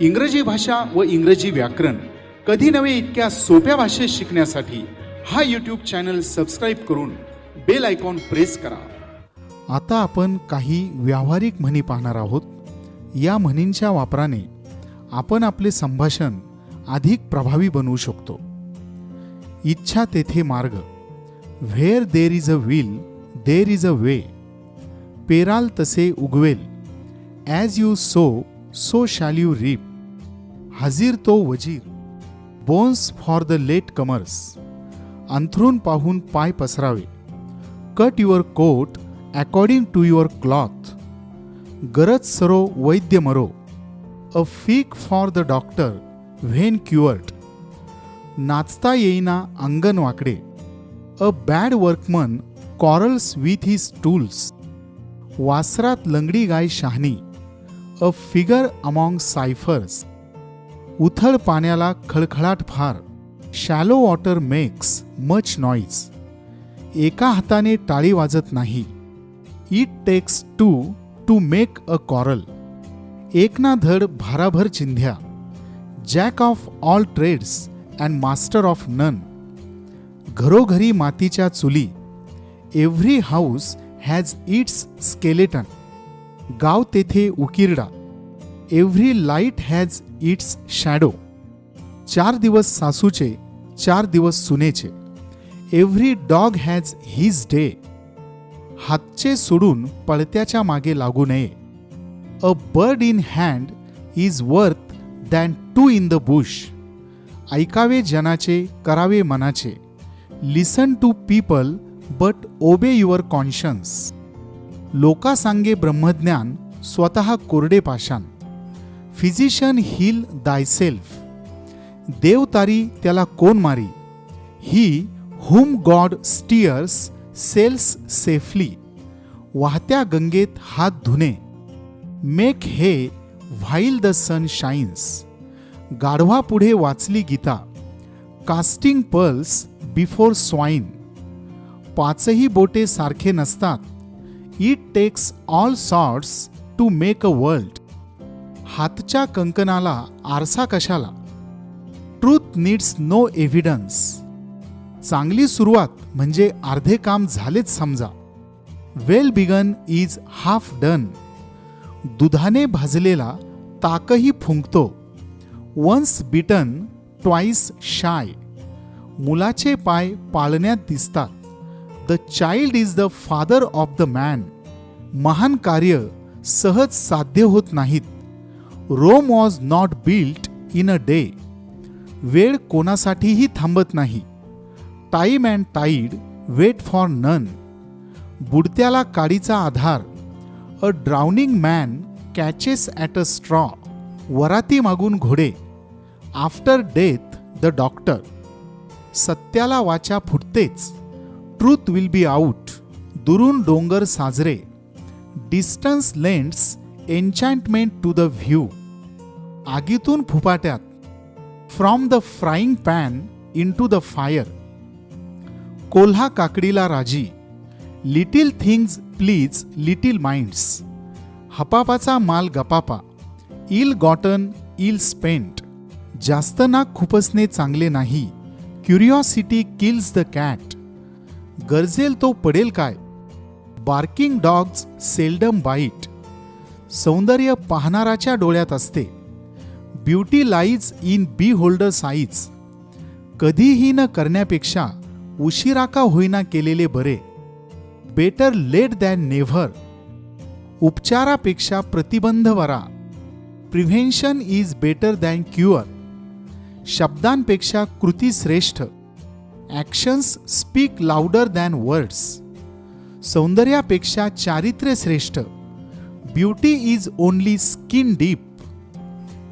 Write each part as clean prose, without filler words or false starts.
इंग्रजी भाषा व इंग्रजी व्याकरण कधी नव्हे इतक्या सोप्या भाषेत शिकण्यासाठी हा यूट्यूब चॅनल सबस्क्राईब करून बेल आयकॉन प्रेस करा. आता आपण काही व्यावहारिक म्हणी पाहणार आहोत. या म्हणींच्या वापराने आपण आपले संभाषण अधिक प्रभावी बनवू शकतो. इच्छा तेथे मार्ग. Where there is a will there is a way. पेराल तसे उगवेल. As you sow shall you reap. हजीर तो वजीर. Bones for the latecomers. अंथरून पाहून पाय पसरावे. Cut your coat according to your cloth. गरज सरो वैद्य मरो. A fig for the doctor when cured. नाचता येईना अंगण वाकडे. A bad workman quarrels with his tools. वासरात लंगडी गाय शहाणी. A figure among सायफर्स. उथळ पाण्याला खळखळाट फार. Shallow water makes much noise. एका हाताने टाळी वाजत नाही. It takes two to make a quarrel. एक ना धड भाराभर चिंध्या. Jack of all trades and master of none. घरोघरी मातीच्या चुली. Every house has its skeleton. गाव तेथे उकिरडा. Every light has its shadow. 4 दिवस सासूचे 4 दिवस सुनेचे. Every dog has his day. हातचे सोडून पळत्याच्या मागे लागू नये. A bird in hand is worth than 2 in the Bush. ऐकावे जनाचे करावे मनाचे. लिसन टू पीपल बट ओबे युअर कॉन्शन्स. लोका सांगे ब्रह्मज्ञान स्वतः कोरडे पाषाण. Physician heal दायसेल्फ. देव तारी त्याला कोण मारी. He whom God steers sails safely. वाहत्या गंगेत हात धुणे. Make hay while the sun shines. गाढवा पुढे वाचली गीता. Casting pearls before swine. 5ही बोटे सारखे नसतात. It takes all sorts to make a world. हातच्या कंकणाला आरसा कशाला. Truth needs no evidence. चांगली सुरुवात म्हणजे अर्धे काम झालेच समजा. Well begun is half done. दुधाने भाजलेला ताकही फुंकतो. Once bitten twice shy. मुलाचे पाय पाळण्यात दिसतात. The child is the father of the man. महान कार्य सहज साध्य होत नाहीत. Rome was not built in a day. वेळ कोणासाठीही थांबत नाही. Time and tide wait for none. बुडत्याला काडीचा आधार. A drowning man catches at a straw. वराती मागून घोडे. After death the doctor. सत्याला वाचा फुटतेच. Truth will be out. दुरून डोंगर साजरे. Distance lends enchantment to the view. आगीतून फुपाट्यात. From the frying pan into the fire. कोल्हा काकडीला राजी. Little things please little minds. हपापाचा माल गपापा. इल गॉटन इल स्पेंट. जास्त नाक खुपसणे चांगले नाही. Curiosity kills the cat. गरजेल तो पडेल काय. Barking dogs seldom bite. सौंदर्य पाहणाराच्या डोळ्यात असते. Beauty lies in beholder's eyes. कधीही न करण्यापेक्षा उशिरा का होईना केलेले बरे. Better late than never. उपचारापेक्षा प्रतिबंध बरा. Prevention is better than cure. शब्दांपेक्षा कृती श्रेष्ठ. Actions speak louder than words. सौंदर्यापेक्षा चारित्र्य श्रेष्ठ. Beauty is only skin deep.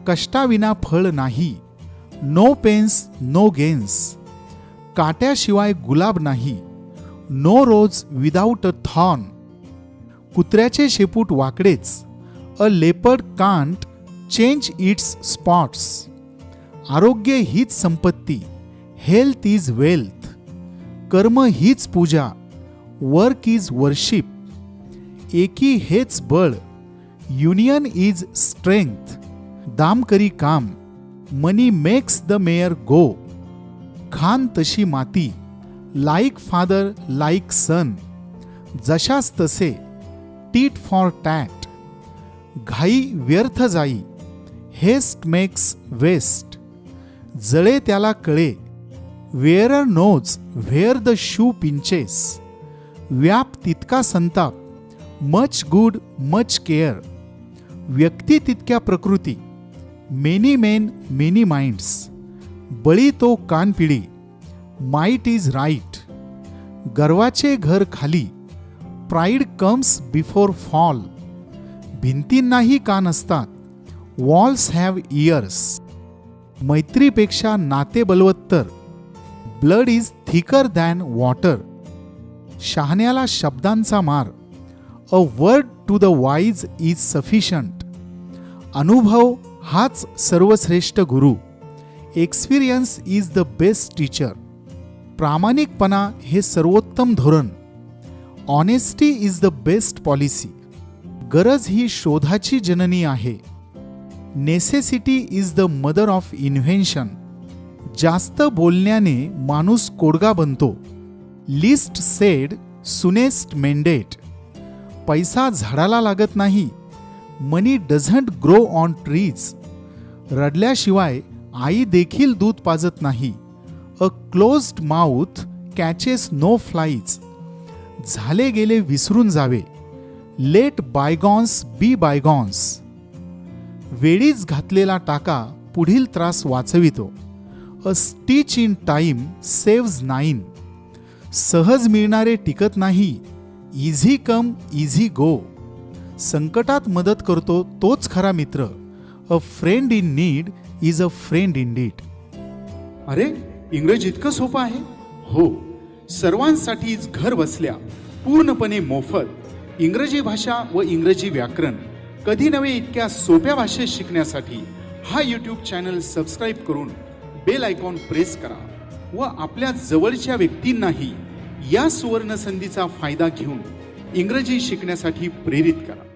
कष्टाविना फळ नाही. No pains no gains. काट्याशिवाय गुलाब नाही. No rose without a thorn. कुत्र्याचे शेपूट वाकडेच. A leopard can't change its spots. आरोग्य हीच संपत्ती. Health is wealth. कर्म हीच पूजा. Work is worship. एकी हेच बळ. Union is strength. दाम करी काम, money makes the mare go. खान तशी माती, लाईक फादर लाईक सन. जशास तसे, टीट फॉर टॅट. घाई व्यर्थ जाई, हेस्ट मेक्स वेस्ट. जळे त्याला कळे, wearer knows where the shoe pinches. व्याप तितका संताप, मच गुड मच केअर. व्यक्ती तितक्या प्रकृती, मेनी मेन मेनी माइंड्स. बळी तो कानपिळी, माइट इज राईट. गर्वाचे घर खाली, प्राईड कम्स बिफोर फॉल. भिंतींनाही कान असतात, वॉल्स हॅव इयर्स. मैत्रीपेक्षा नाते बलवत्तर, blood is thicker than water. शहाण्याला शब्दांचा मार, a word to the wise is sufficient. अनुभव हाच सर्वश्रेष्ठ गुरु. Experience is the best teacher. प्रामाणिकपणा हे सर्वोत्तम धोरण. Honesty is the best policy. गरज ही शोधाची जननी आहे. Necessity is the mother of invention. जास्त बोलण्याने माणूस कोडगा बनतो. Least said soonest mended. पैसा झाडाला लागत नाही. Money doesn't grow on trees. रडल्याशिवाय आई देखील दूध पाजत नाही. A closed mouth catches no flies. झाले गेले विसरून जावे. Let bygones be bygones. वेळीच घातलेला टाका पुढील त्रास वाचवितो. A stitch in time saves 9. सहज मिळणारे टिकत नाही. Easy come easy go. संकटात मदत करतो तोच खरा मित्र. A friend in need is a friend in deed. अरे, इंग्रजी इतकं सोपं आहे? हो, सर्वांसाठीच घर बसल्या पूर्णपणे मोफत इंग्रजी भाषा व इंग्रजी व्याकरण कधी नव्हे इतक्या सोप्या भाषेत शिकण्यासाठी हा यूट्यूब चॅनल सबस्क्राईब करून बेल आयकॉन प्रेस करा व आपल्या जवळच्या व्यक्तींनाही या सुवर्ण संधीचा फायदा घेऊन इंग्रजी शिकण्यासाठी प्रेरित करा.